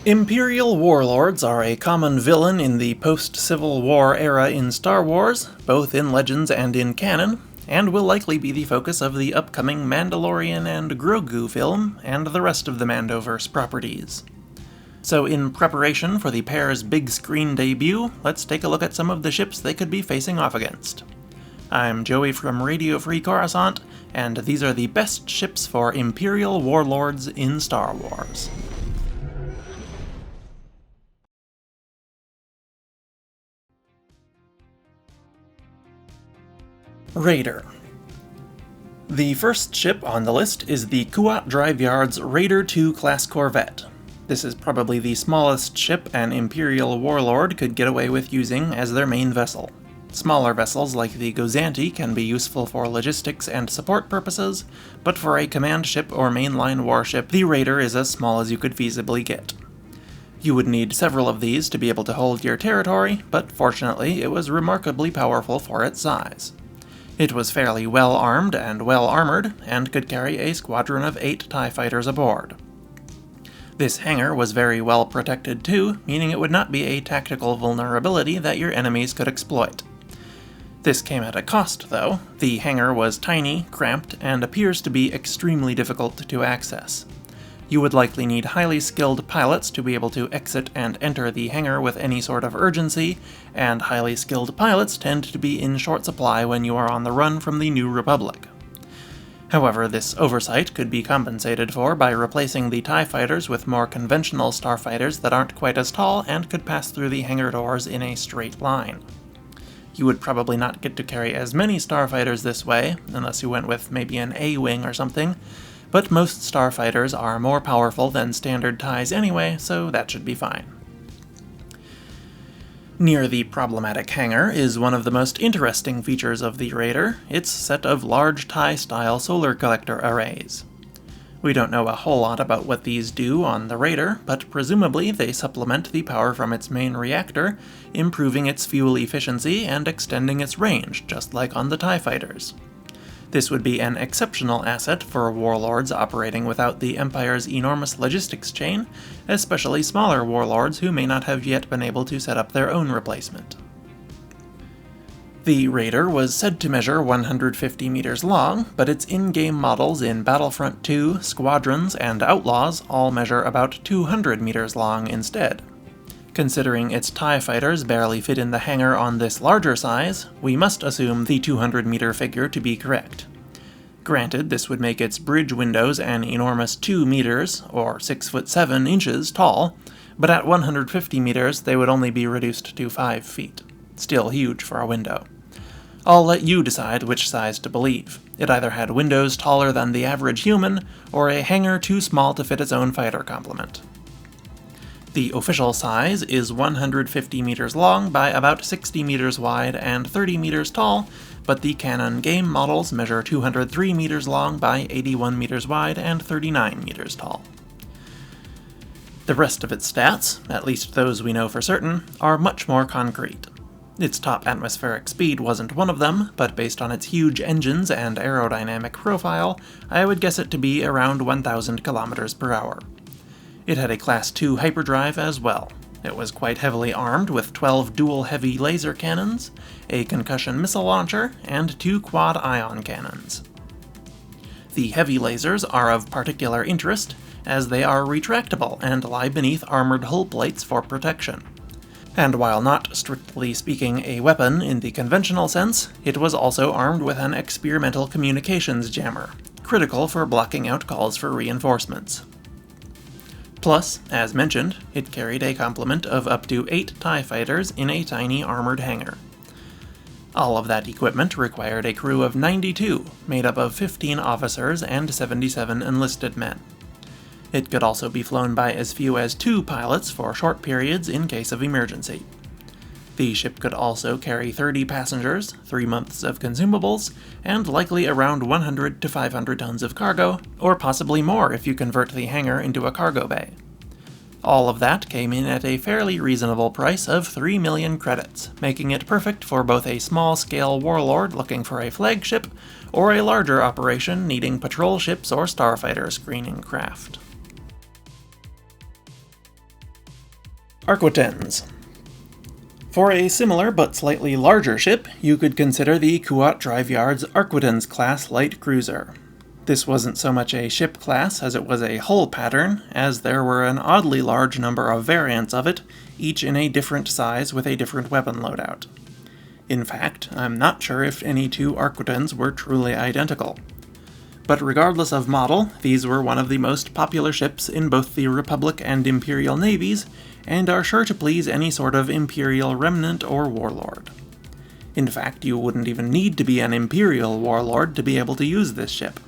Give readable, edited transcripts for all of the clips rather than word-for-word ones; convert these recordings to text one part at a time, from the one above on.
Imperial Warlords are a common villain in the post-Civil War era in Star Wars, both in Legends and in canon, and will likely be the focus of the upcoming Mandalorian and Grogu film, and the rest of the Mandoverse properties. So in preparation for the pair's big screen debut, let's take a look at some of the ships they could be facing off against. I'm Joey from Radio Free Coruscant, and these are the best ships for Imperial Warlords in Star Wars. Raider. The first ship on the list is the Kuat Drive Yard's Raider II class corvette. This is probably the smallest ship an Imperial Warlord could get away with using as their main vessel. Smaller vessels like the Gozanti can be useful for logistics and support purposes, but for a command ship or mainline warship, the Raider is as small as you could feasibly get. You would need several of these to be able to hold your territory, but fortunately it was remarkably powerful for its size. It was fairly well armed and well armored, and could carry a squadron of 8 TIE fighters aboard. This hangar was very well protected too, meaning it would not be a tactical vulnerability that your enemies could exploit. This came at a cost, though. The hangar was tiny, cramped, and appears to be extremely difficult to access. You would likely need highly skilled pilots to be able to exit and enter the hangar with any sort of urgency, and highly skilled pilots tend to be in short supply when you are on the run from the New Republic. However, this oversight could be compensated for by replacing the TIE fighters with more conventional starfighters that aren't quite as tall and could pass through the hangar doors in a straight line. You would probably not get to carry as many starfighters this way, unless you went with maybe an A-wing or something, but most starfighters are more powerful than standard TIEs anyway, so that should be fine. Near the problematic hangar is one of the most interesting features of the Raider, its set of large TIE-style solar collector arrays. We don't know a whole lot about what these do on the Raider, but presumably they supplement the power from its main reactor, improving its fuel efficiency and extending its range, just like on the TIE fighters. This would be an exceptional asset for warlords operating without the Empire's enormous logistics chain, especially smaller warlords who may not have yet been able to set up their own replacement. The Raider was said to measure 150 meters long, but its in-game models in Battlefront II, Squadrons, and Outlaws all measure about 200 meters long instead. Considering its TIE fighters barely fit in the hangar on this larger size, we must assume the 200-meter figure to be correct. Granted, this would make its bridge windows an enormous 2 meters, or 6 foot 7 inches, tall, but at 150 meters they would only be reduced to 5 feet. Still huge for a window. I'll let you decide which size to believe. It either had windows taller than the average human, or a hangar too small to fit its own fighter complement. The official size is 150 meters long by about 60 meters wide and 30 meters tall, but the canon game models measure 203 meters long by 81 meters wide and 39 meters tall. The rest of its stats, at least those we know for certain, are much more concrete. Its top atmospheric speed wasn't one of them, but based on its huge engines and aerodynamic profile, I would guess it to be around 1,000 kilometers per hour. It had a Class II hyperdrive as well. It was quite heavily armed with 12 dual heavy laser cannons, a concussion missile launcher, and 2 quad ion cannons. The heavy lasers are of particular interest, as they are retractable and lie beneath armored hull plates for protection. And while not strictly speaking a weapon in the conventional sense, it was also armed with an experimental communications jammer, critical for blocking out calls for reinforcements. Plus, as mentioned, it carried a complement of up to 8 TIE fighters in a tiny armored hangar. All of that equipment required a crew of 92, made up of 15 officers and 77 enlisted men. It could also be flown by as few as 2 pilots for short periods in case of emergency. The ship could also carry 30 passengers, 3 months of consumables, and likely around 100 to 500 tons of cargo, or possibly more if you convert the hangar into a cargo bay. All of that came in at a fairly reasonable price of 3 million credits, making it perfect for both a small-scale warlord looking for a flagship, or a larger operation needing patrol ships or starfighter screening craft. Arquitens. For a similar but slightly larger ship, you could consider the Kuat Drive Yard's Arquitens-class light cruiser. This wasn't so much a ship class as it was a hull pattern, as there were an oddly large number of variants of it, each in a different size with a different weapon loadout. In fact, I'm not sure if any two Arquitens were truly identical. But regardless of model, these were one of the most popular ships in both the Republic and Imperial navies, and are sure to please any sort of Imperial Remnant or Warlord. In fact, you wouldn't even need to be an Imperial Warlord to be able to use this ship.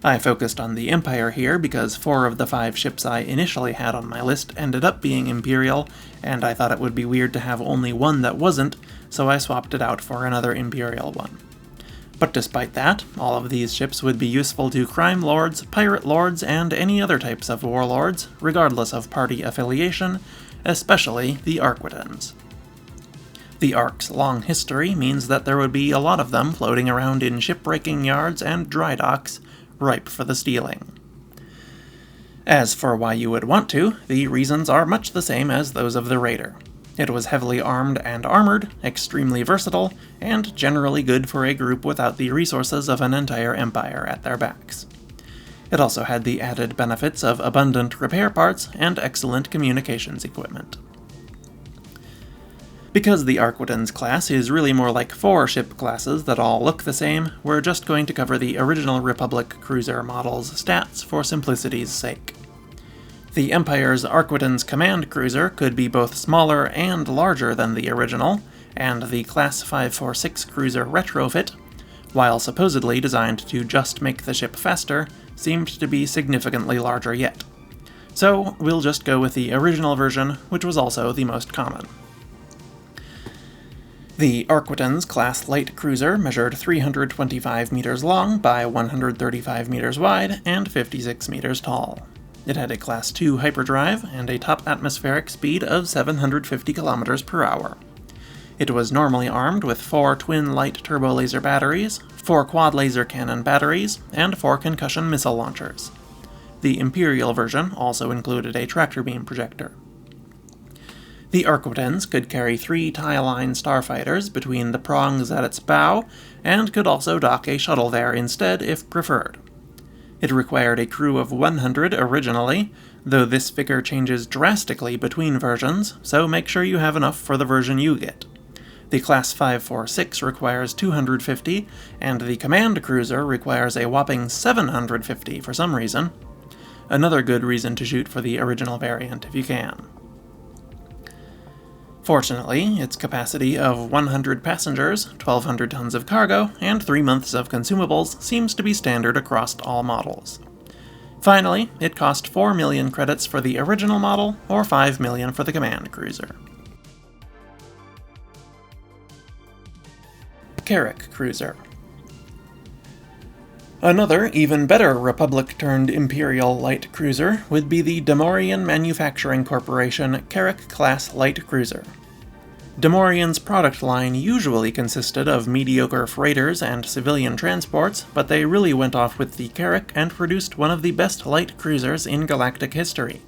I focused on the Empire here because 4 of the 5 ships I initially had on my list ended up being Imperial, and I thought it would be weird to have only one that wasn't, so I swapped it out for another Imperial one. But despite that, all of these ships would be useful to crime lords, pirate lords, and any other types of warlords, regardless of party affiliation, especially the Arquitens. The Ark's long history means that there would be a lot of them floating around in shipbreaking yards and dry docks, ripe for the stealing. As for why you would want to, the reasons are much the same as those of the Raider. It was heavily armed and armored, extremely versatile, and generally good for a group without the resources of an entire empire at their backs. It also had the added benefits of abundant repair parts and excellent communications equipment. Because the Arquitens class is really more like 4 ship classes that all look the same, we're just going to cover the original Republic cruiser model's stats for simplicity's sake. The Empire's Arquitens command cruiser could be both smaller and larger than the original, and the Class 546 cruiser retrofit, while supposedly designed to just make the ship faster, seemed to be significantly larger yet. So we'll just go with the original version, which was also the most common. The Arquitens-class light cruiser measured 325 meters long by 135 meters wide and 56 meters tall. It had a Class 2 hyperdrive and a top atmospheric speed of 750 kilometers per hour. It was normally armed with 4 twin light turbo laser batteries, 4 quad laser cannon batteries, and 4 concussion missile launchers. The Imperial version also included a tractor beam projector. The Arquitens could carry 3 tie-line starfighters between the prongs at its bow, and could also dock a shuttle there instead if preferred. It required a crew of 100 originally, though this figure changes drastically between versions, so make sure you have enough for the version you get. The Class 546 requires 250, and the Command Cruiser requires a whopping 750 for some reason. Another good reason to shoot for the original variant if you can. Fortunately, its capacity of 100 passengers, 1,200 tons of cargo, and 3 months of consumables seems to be standard across all models. Finally, it cost 4 million credits for the original model, or 5 million for the Command Cruiser. Carrick Cruiser. Another, even better Republic-turned-Imperial light cruiser would be the Demorian Manufacturing Corporation Carrack-class light cruiser. Demorian's product line usually consisted of mediocre freighters and civilian transports, but they really went off with the Carrack and produced one of the best light cruisers in galactic history.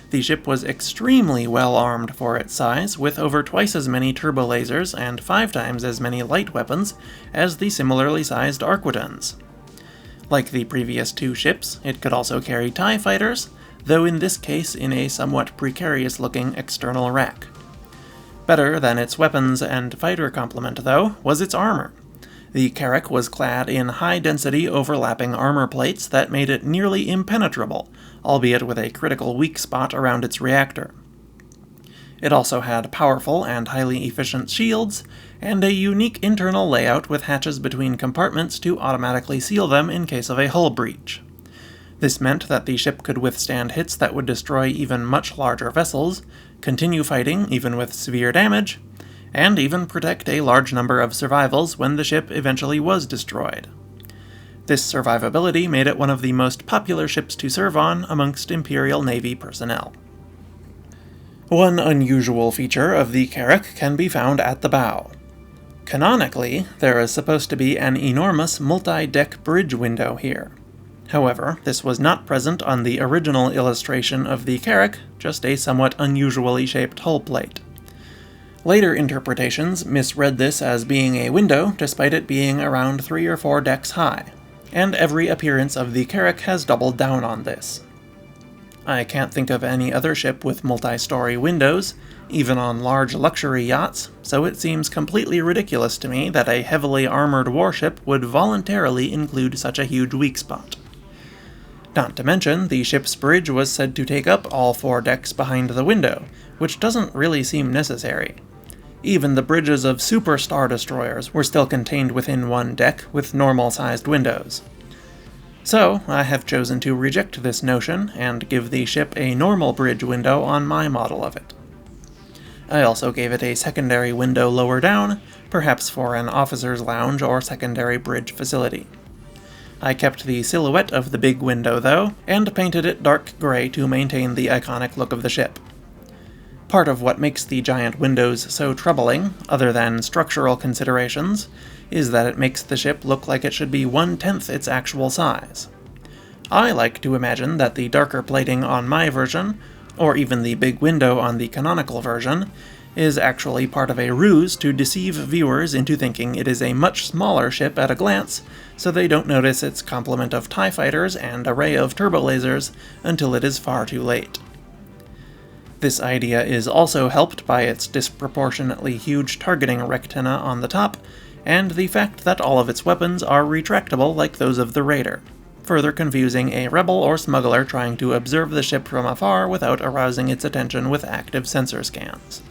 The ship was extremely well armed for its size, with over twice as many turbo lasers and 5 times as many light weapons as the similarly sized Arquitens. Like the previous 2 ships, it could also carry TIE fighters, though in this case in a somewhat precarious-looking external rack. Better than its weapons and fighter complement, though, was its armor. The Carrack was clad in high-density overlapping armor plates that made it nearly impenetrable, albeit with a critical weak spot around its reactor. It also had powerful and highly efficient shields, and a unique internal layout with hatches between compartments to automatically seal them in case of a hull breach. This meant that the ship could withstand hits that would destroy even much larger vessels, continue fighting even with severe damage, and even protect a large number of survivals when the ship eventually was destroyed. This survivability made it one of the most popular ships to serve on amongst Imperial Navy personnel. One unusual feature of the Carrack can be found at the bow. Canonically, there is supposed to be an enormous multi-deck bridge window here. However, this was not present on the original illustration of the Carrack, just a somewhat unusually shaped hull plate. Later interpretations misread this as being a window, despite it being around 3 or 4 decks high, and every appearance of the Carrack has doubled down on this. I can't think of any other ship with multi-story windows, even on large luxury yachts, so it seems completely ridiculous to me that a heavily armored warship would voluntarily include such a huge weak spot. Not to mention, the ship's bridge was said to take up all 4 decks behind the window, which doesn't really seem necessary. Even the bridges of super star destroyers were still contained within 1 deck with normal-sized windows. So, I have chosen to reject this notion and give the ship a normal bridge window on my model of it. I also gave it a secondary window lower down, perhaps for an officer's lounge or secondary bridge facility. I kept the silhouette of the big window though, and painted it dark gray to maintain the iconic look of the ship. Part of what makes the giant windows so troubling, other than structural considerations, is that it makes the ship look like it should be 1/10 its actual size. I like to imagine that the darker plating on my version, or even the big window on the canonical version, is actually part of a ruse to deceive viewers into thinking it is a much smaller ship at a glance, so they don't notice its complement of TIE fighters and array of turbolasers until it is far too late. This idea is also helped by its disproportionately huge targeting rectenna on the top, and the fact that all of its weapons are retractable like those of the Raider, further confusing a rebel or smuggler trying to observe the ship from afar without arousing its attention with active sensor scans.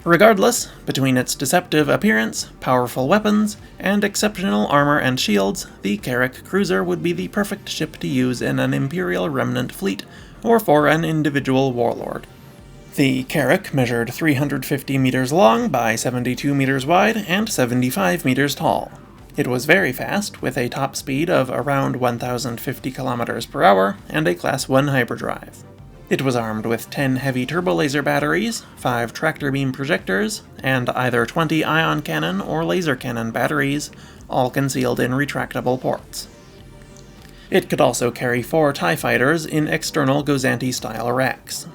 Regardless, between its deceptive appearance, powerful weapons, and exceptional armor and shields, the Carrick cruiser would be the perfect ship to use in an Imperial Remnant fleet or for an individual warlord. The Carrack measured 350 meters long by 72 meters wide and 75 meters tall. It was very fast, with a top speed of around 1,050 kilometers per hour and a Class 1 hyperdrive. It was armed with 10 heavy turbolaser batteries, 5 tractor beam projectors, and either 20 ion cannon or laser cannon batteries, all concealed in retractable ports. It could also carry 4 TIE fighters in external Gozanti-style racks.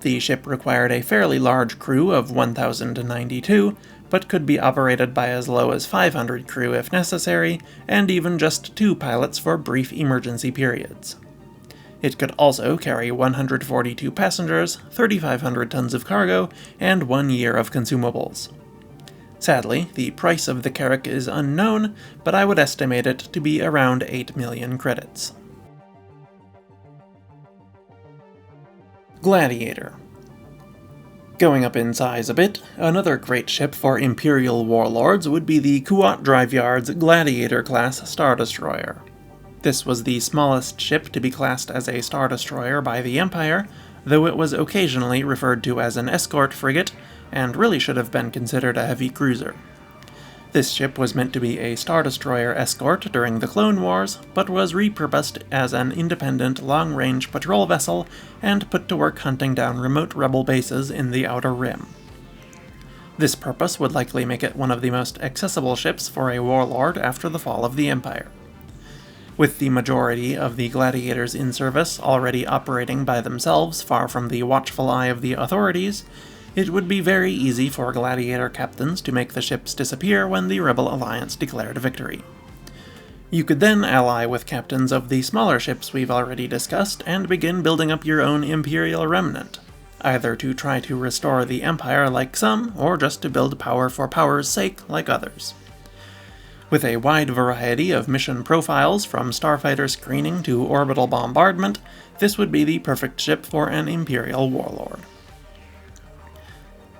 The ship required a fairly large crew of 1,092, but could be operated by as low as 500 crew if necessary, and even just 2 pilots for brief emergency periods. It could also carry 142 passengers, 3,500 tons of cargo, and 1 year of consumables. Sadly, the price of the Carrack is unknown, but I would estimate it to be around 8 million credits. Gladiator. Going up in size a bit, another great ship for Imperial Warlords would be the Kuat Drive Yard's Gladiator-class Star Destroyer. This was the smallest ship to be classed as a Star Destroyer by the Empire, though it was occasionally referred to as an escort frigate, and really should have been considered a heavy cruiser. This ship was meant to be a Star Destroyer escort during the Clone Wars, but was repurposed as an independent long-range patrol vessel and put to work hunting down remote rebel bases in the Outer Rim. This purpose would likely make it one of the most accessible ships for a warlord after the fall of the Empire. With the majority of the gladiators in service already operating by themselves far from the watchful eye of the authorities, it would be very easy for gladiator captains to make the ships disappear when the Rebel Alliance declared victory. You could then ally with captains of the smaller ships we've already discussed and begin building up your own Imperial Remnant, either to try to restore the Empire like some, or just to build power for power's sake like others. With a wide variety of mission profiles from starfighter screening to orbital bombardment, this would be the perfect ship for an Imperial warlord.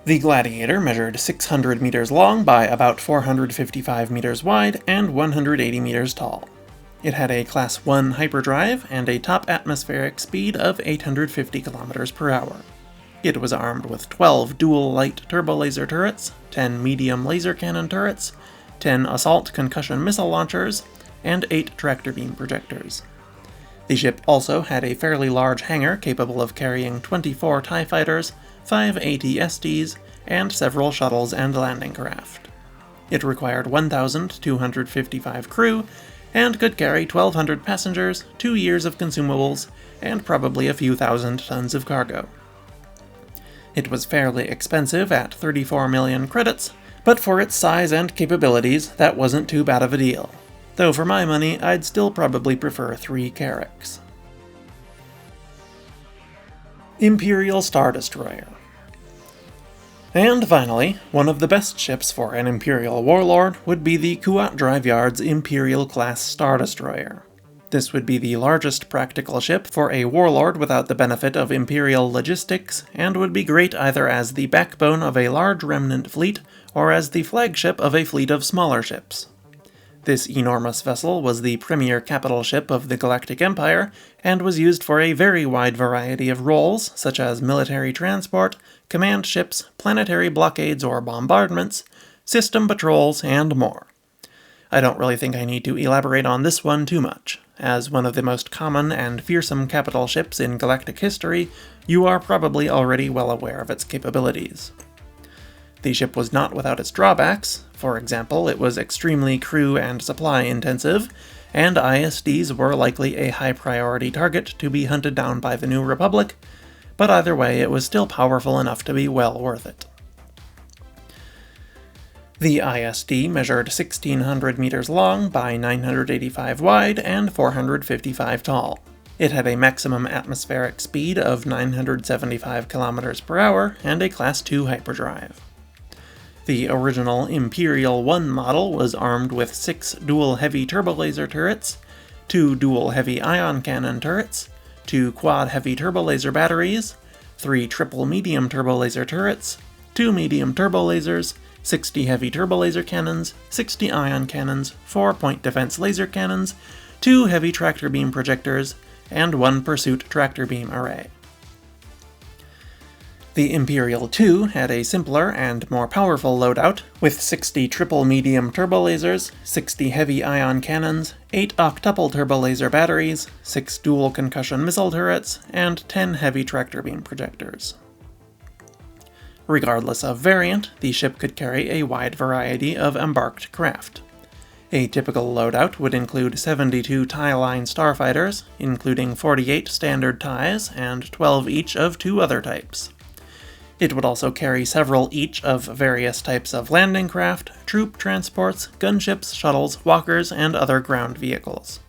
The Gladiator measured 600 meters long by about 455 meters wide and 180 meters tall. It had a Class 1 hyperdrive and a top atmospheric speed of 850 kilometers per hour. It was armed with 12 dual light turbolaser turrets, 10 medium laser cannon turrets, 10 assault concussion missile launchers, and 8 tractor beam projectors. The ship also had a fairly large hangar capable of carrying 24 TIE fighters, 5 AT-STs, and several shuttles and landing craft. It required 1,255 crew, and could carry 1,200 passengers, 2 years of consumables, and probably a few thousand tons of cargo. It was fairly expensive at 34 million credits, but for its size and capabilities, that wasn't too bad of a deal. Though for my money, I'd still probably prefer 3 Carracks. Imperial Star Destroyer. And finally, one of the best ships for an Imperial Warlord would be the Kuat Drive Yard's Imperial-class Star Destroyer. This would be the largest practical ship for a warlord without the benefit of Imperial logistics, and would be great either as the backbone of a large remnant fleet, or as the flagship of a fleet of smaller ships. This enormous vessel was the premier capital ship of the Galactic Empire, and was used for a very wide variety of roles, such as military transport, command ships, planetary blockades or bombardments, system patrols, and more. I don't really think I need to elaborate on this one too much. As one of the most common and fearsome capital ships in galactic history, you are probably already well aware of its capabilities. The ship was not without its drawbacks. For example, it was extremely crew and supply intensive, and ISDs were likely a high priority target to be hunted down by the New Republic, but either way it was still powerful enough to be well worth it. The ISD measured 1,600 meters long by 985 wide and 455 tall. It had a maximum atmospheric speed of 975 kilometers per hour and a Class II hyperdrive. The original Imperial I model was armed with 6 dual heavy turbolaser turrets, 2 dual heavy ion cannon turrets, 2 quad heavy turbolaser batteries, 3 triple medium turbolaser turrets, 2 medium turbolasers, 60 heavy turbolaser cannons, 60 ion cannons, 4 point defense laser cannons, 2 heavy tractor beam projectors, and 1 pursuit tractor beam array. The Imperial II had a simpler and more powerful loadout, with 60 triple medium turbolasers, 60 heavy ion cannons, 8 octuple turbolaser batteries, 6 dual concussion missile turrets, and 10 heavy tractor beam projectors. Regardless of variant, the ship could carry a wide variety of embarked craft. A typical loadout would include 72 tie-line starfighters, including 48 standard ties and 12 each of 2 other types. It would also carry several each of various types of landing craft, troop transports, gunships, shuttles, walkers, and other ground vehicles.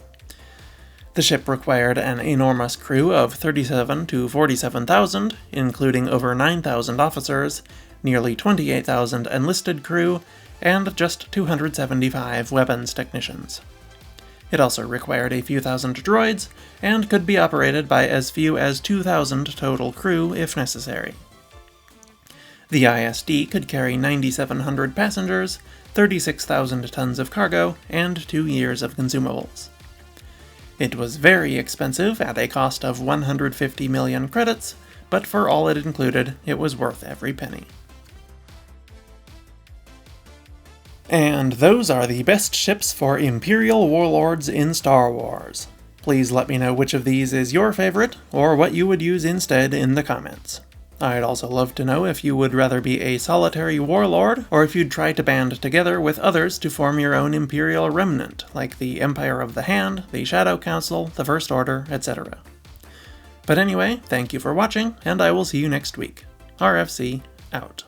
The ship required an enormous crew of 37 to 47,000, including over 9,000 officers, nearly 28,000 enlisted crew, and just 275 weapons technicians. It also required a few thousand droids, and could be operated by as few as 2,000 total crew if necessary. The ISD could carry 9,700 passengers, 36,000 tons of cargo, and 2 years of consumables. It was very expensive at a cost of 150 million credits, but for all it included, it was worth every penny. And those are the best ships for Imperial Warlords in Star Wars. Please let me know which of these is your favorite, or what you would use instead in the comments. I'd also love to know if you would rather be a solitary warlord, or if you'd try to band together with others to form your own Imperial remnant, like the Empire of the Hand, the Shadow Council, the First Order, etc. But anyway, thank you for watching, and I will see you next week. RFC, out.